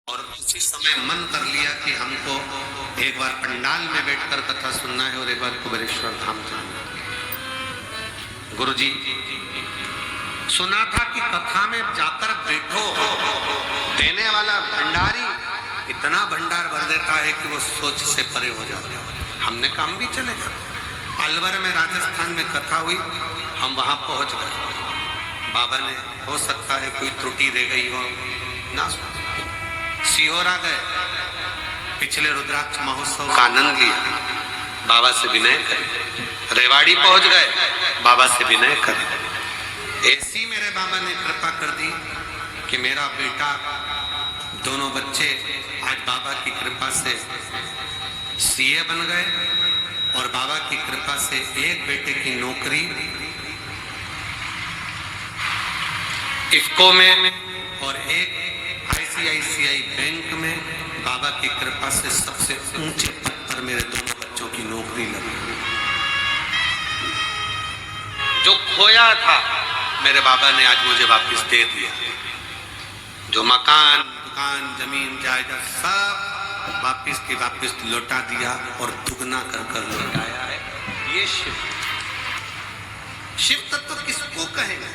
और उसी समय मन कर लिया कि हमको एक बार पंडाल में बैठकर कथा सुनना है और एक बार कुबेरेश्वर धाम जाना है। गुरुजी सुना था कि कथा में जाकर बैठो, देने वाला भंडारी इतना भंडार भर देता है कि वो सोच से परे हो जाता है। हमने कहा हम भी चले जाते। अलवर में राजस्थान में कथा हुई, हम वहां पहुंच गए। बाबा ने हो सकता है कोई त्रुटि दे गई हो ना, सिहोरा गए, पिछले रुद्राक्ष महोत्सव का आनंद लिया, बाबा से विनय करे। रेवाड़ी पहुंच गए, बाबा से विनय करे। ऐसी मेरे बाबा ने कृपा कर दी कि मेरा बेटा, दोनों बच्चे आज बाबा की कृपा से सीए बन गए और बाबा की कृपा से एक बेटे की नौकरी इफ्को में और एक आईसीआईसीआई बैंक में बाबा की कृपा से सबसे ऊंचे पद पर मेरे दोनों बच्चों की नौकरी लगी। जो खोया था मेरे बाबा ने आज मुझे वापस दे दिया। जो मकान, दुकान, जमीन, जायदाद सब वापस की वापस लौटा दिया और दुगना कर लौटाया है। ये शिव तत्व किसको कहेंगे?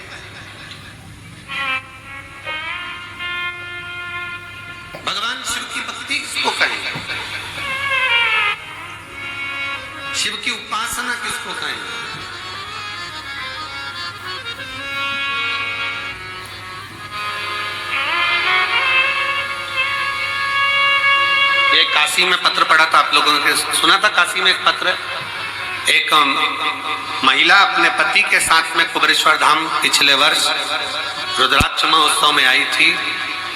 भगवान शिव की भक्ति किसको कहेंगे? शिव की उपासना किसको कहेंगे? ये काशी में पत्र पढ़ा था, आप लोगों ने सुना था। काशी में एक पत्र, एक महिला अपने पति के साथ में कुबेरेश्वर धाम पिछले वर्ष रुद्राक्ष महोत्सव में आई थी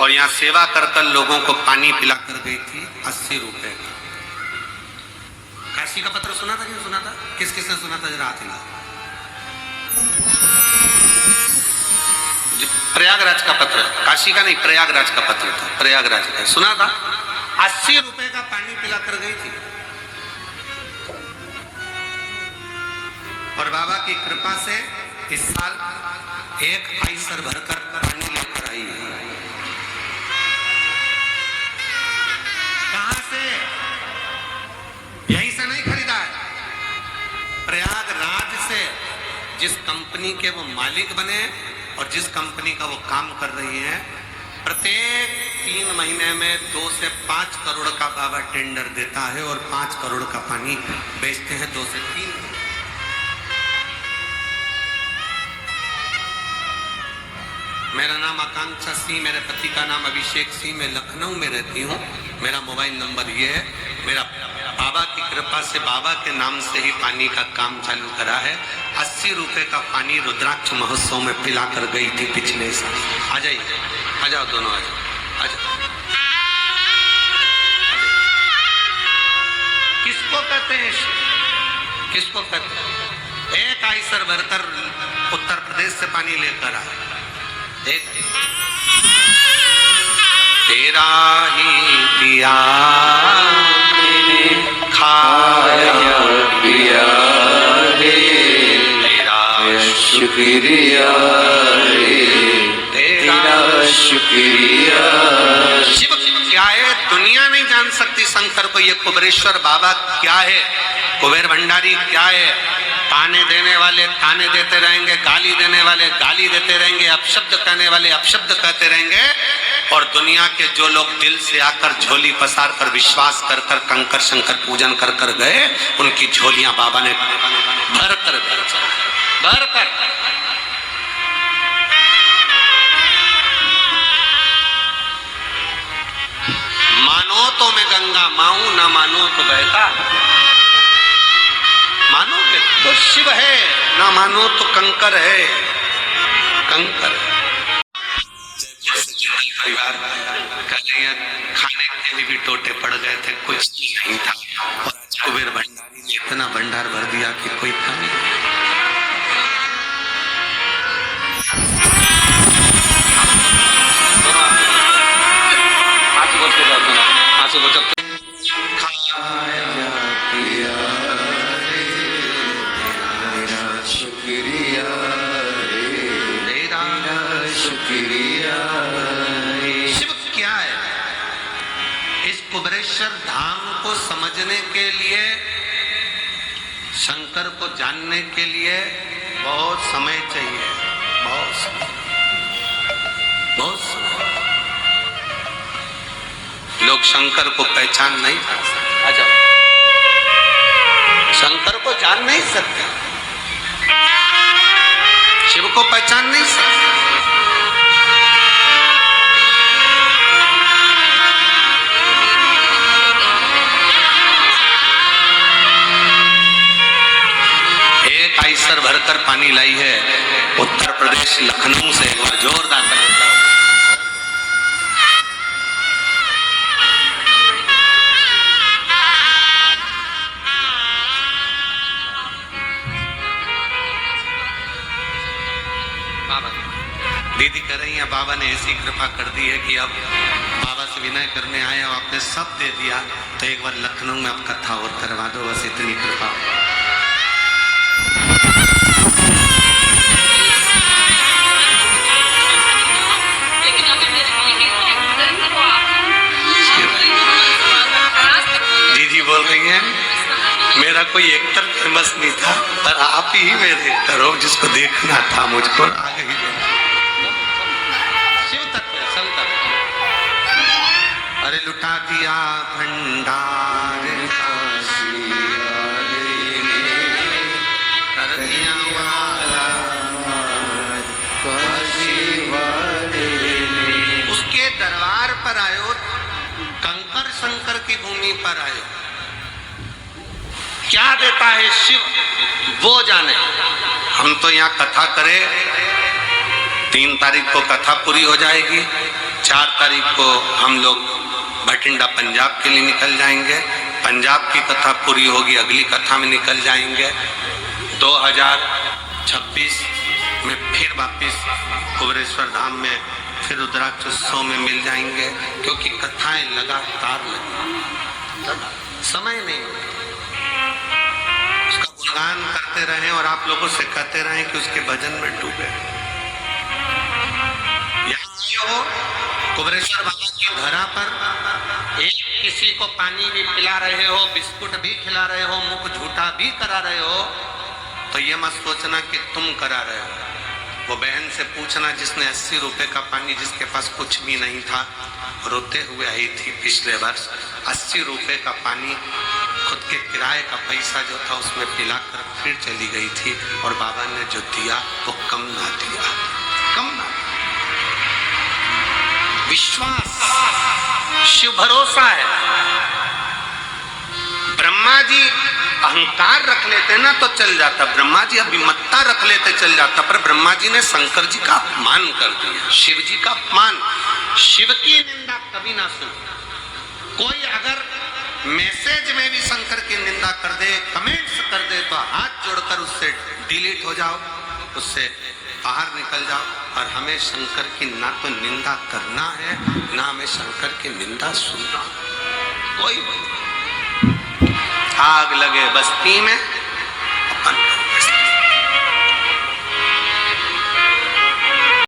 और यहाँ सेवा कर लोगों को पानी पिला कर गई थी 80 रुपए का। काशी का पत्र सुना था कि नहीं सुना था? किस किसने सुना था जरा हाथ हिला। प्रयागराज का पत्र, काशी का नहीं, प्रयागराज का पत्र था, प्रयागराज का सुना था। 80 रुपए का पानी पिला कर गई थी और बाबा की कृपा से इस साल एक आइसर भरकर पानी लेकर आई है। कहां से? यहीं से नहीं खरीदा है, प्रयागराज से। जिस कंपनी के वो मालिक बने और जिस कंपनी का वो काम कर रही है, प्रत्येक 3 महीने में 2 से 5 करोड़ का बाबा टेंडर देता है और 5 करोड़ का पानी बेचते हैं 2 से 3। मेरा नाम आकांक्षा सिंह, मेरे पति का नाम अभिषेक सिंह, मैं लखनऊ में रहती हूँ। मेरा मोबाइल नंबर ये है। मेरा बाबा की कृपा से बाबा के नाम से ही पानी का काम चालू करा है। 80 रुपए का पानी रुद्राक्ष महोत्सव में पिला कर गई थी पिछले साल। आ जाइए, आ जाओ दोनों, आ जाओ, आ जाओ। किसको कहते हैं? किसको कहते हैं? एक आइसर भरकर उत्तर प्रदेश से पानी लेकर आए। एक तेरा ही दिया मैंने खाया पिया रे, तेरा शुक्रिया रे, तेरा शुक्रिया। शिव क्या है दुनिया नहीं जान सकती शंकर को। ये कुबेरेश्वर बाबा क्या है, कुबेर भंडारी क्या है। ताने देने वाले ताने देते रहेंगे, गाली देने वाले गाली देते रहेंगे, अपशब्द कहने वाले अपशब्द कहते रहेंगे। और दुनिया के जो लोग दिल से आकर झोली पसार कर विश्वास कर कर कंकर शंकर पूजन कर कर गए, उनकी झोलियां बाबा ने भर कर भर कर। मानो तो मैं गंगा माऊं, ना मानो तो बहता। मानोगे तो शिव है, ना मानो तो कंकर है, कंकर। परिवार खाने के लिए भी टोटे पड़ गए थे, कुछ नहीं था। और आज कुबेर भंडारी ने इतना भंडार भर दिया कि कोई कमी नहीं। आंसू को जब शुक्रिया रे, शुक्रिया। शिव क्या है? इस कुबेरेश्वर धाम को समझने के लिए, शंकर को जानने के लिए बहुत समय चाहिए, बहुत समय। लोग शंकर को पहचान नहीं पा सकते, शंकर को जान नहीं सकते, शिव को पहचान नहीं सकते। एक आइसर भरकर पानी लाई है उत्तर प्रदेश लखनऊ से, एक बार जोरदार तालियां। दीदी कर रही है, बाबा ने ऐसी कृपा कर दी है कि अब बाबा से विनय करने आए, अब आपने सब दे दिया, तो एक बार लखनऊ में आप कथा और करवा दो, बस इतनी कृपा। दीदी बोल रही है मेरा कोई एक्टर फेमस नहीं था, पर आप ही मेरे एक्टर हो, जिसको देखना था मुझको आगे ही शिव तत्व, सब तत्व। अरे लुटा दिया भंडार उसके दरबार पर आयो, कंकर शंकर की भूमि पर आयो। क्या देता है शिव वो जाने। हम तो यहाँ कथा करें, 3 तारीख को कथा पूरी हो जाएगी, 4 तारीख को हम लोग भटिंडा पंजाब के लिए निकल जाएंगे, पंजाब की कथा पूरी होगी, अगली कथा में निकल जाएंगे। 2026 में फिर वापिस कुबेरेश्वर धाम में फिर रुद्राक्ष उत्सव में मिल जाएंगे, क्योंकि कथाएं लगातार लगी, समय नहीं। उसका गुणगान करते रहें और आप लोगों से कहते रहें कि उसके भजन में डूबे। यहाँ कुबेरेश्वर बाबा की धरा पर एक किसी को पानी भी पिला रहे हो, बिस्कुट भी खिला रहे हो, मुख झूठा भी करा रहे हो, तो ये मत सोचना कि तुम करा रहे हो। वो बहन से पूछना जिसने 80 रुपए का पानी, जिसके पास कुछ भी नहीं था, रोते हुए आई थी पिछले वर्ष, 80 रुपए का पानी खुद के किराए का पैसा जो था उसमें पिलाकर फिर चली गई थी, और बाबा ने जो दिया वो कम ना दिया, कम ना। विश्वास, शिव भरोसा है। ब्रह्मा जी अहंकार रख लेते ना तो चल जाता, ब्रह्मा जी अभिमत्ता रख लेते चल जाता, पर ब्रह्मा जी ने शंकर जी का अपमान कर दिया, शिव जी का अपमान। शिव की निंदा कभी ना सुन। कोई अगर मैसेज में भी शंकर की निंदा कर दे, कमेंट्स कर दे, तो हाथ जोड़कर उससे डिलीट हो जाओ, उससे बाहर निकल जाओ। और हमें शंकर की ना तो निंदा करना है, ना हमें शंकर की निंदा सुनना। कोई आग लगे बस्ती में